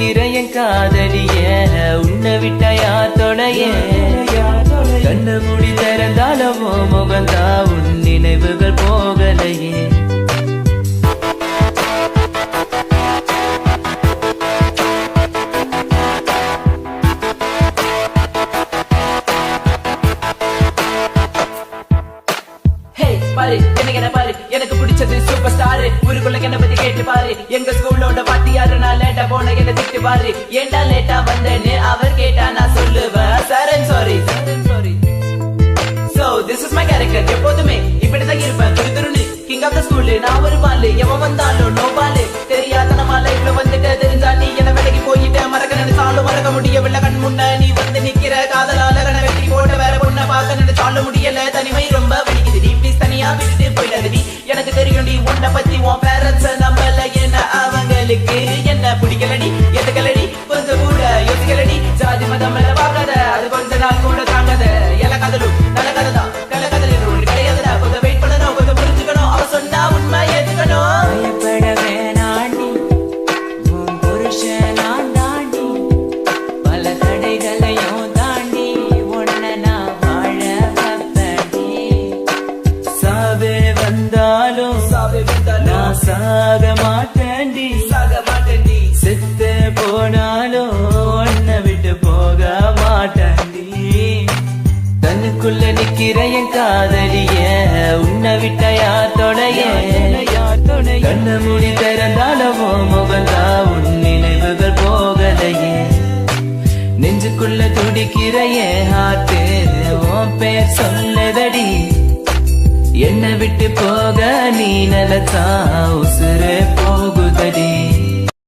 நிக்கிற என் காதலிய உன்னை விட்டா யார் தொடைய கண்ணு மூடி திறந்தாலும் முகந்தா உன் நினைவுகள் போகலையே பாரு என்ன பாரு எனக்கு பிடிச்சது சூப்பர் ஸ்டார் ஊருக்குள்ள என்ன பத்தி கேட்டு பாரு எங்க ஸ்கூலோட வாத்தியாரு நான் லேட்டா போன என்ன திட்டு பாரு ஏண்டா லேட்டா வந்தேன்னு அவர் கேட்டா நான் சொல்லுவேன் sir I'm sorry so this is my character எப்போதுமே இப்படிதான் இருப்பேன் துருதுருன்னு கிங் ஆஃப் த ஸ்கூல் நான் ஒரு பாலு எவன் வந்தாலும் நோ பாலு தெரியாத நம்ம லைஃப்ல வந்துட்டு தெரிஞ்சா நீ என்ன வேலைக்கு போயிட்ட மறக்க நினைச்சாலும் மறக்க முடியவில்லை கண் முன்ன நீ வந்து நிக்கிற காதலால கண்ண வெட்டி போட்ட வேற பொண்ணை பார்க்க நினைச்சாலும் முடியல தனிமை ரொம்ப வலிக்குது நீ ப்ளீஸ் தனியா விட்டுட்டு போயிடாது நீ எனக்கு தெரியும் நீ உன்னை பத்தி உன் பேரண்ட்ஸ் நம்பல என்ன அவங்களுக்கு என்ன பிடிக்கலடி எதுக்கலடி கொஞ்சம் கூட யோசிக்கலடி ஜாதி மதம் எல்லாம் பார்க்காத அது கொஞ்ச நாள் கூட தாங்காத எல்லாம் கதலும் நல்ல கதை தான் நல்ல கதை கிடையாதுடா கொஞ்சம் வெயிட் பண்ணணும் கொஞ்சம் புரிஞ்சுக்கணும் அவ சொன்னா உண்மை ஏத்துக்கணும் பயப்பட வேணாண்டி உன் புருஷன் நான் தாண்டி பல தடைகளையும் தாண்டி உன்னை நான் வாழ வைப்பேன்டி சாவே வந்தாலும் நான் சாக மாட்டேன்டி செத்து போனாலும் உன்னை விட்டு போக மாட்டேன்டி தன்னுக்குள்ள நிக்கிற என் காதலிய உன்னை விட்ட யார் தொடைய கண்ண மூடி திறந்தாலும் முகந்தா உன் நினைவுகள் போகலையே நெஞ்சுக்குள்ள துடிக்கிற என் ஹார்ட்டு உன் பேர் சொல்லதடி என்னை விட்டு போக நீ நினைச்சா உசுரே போக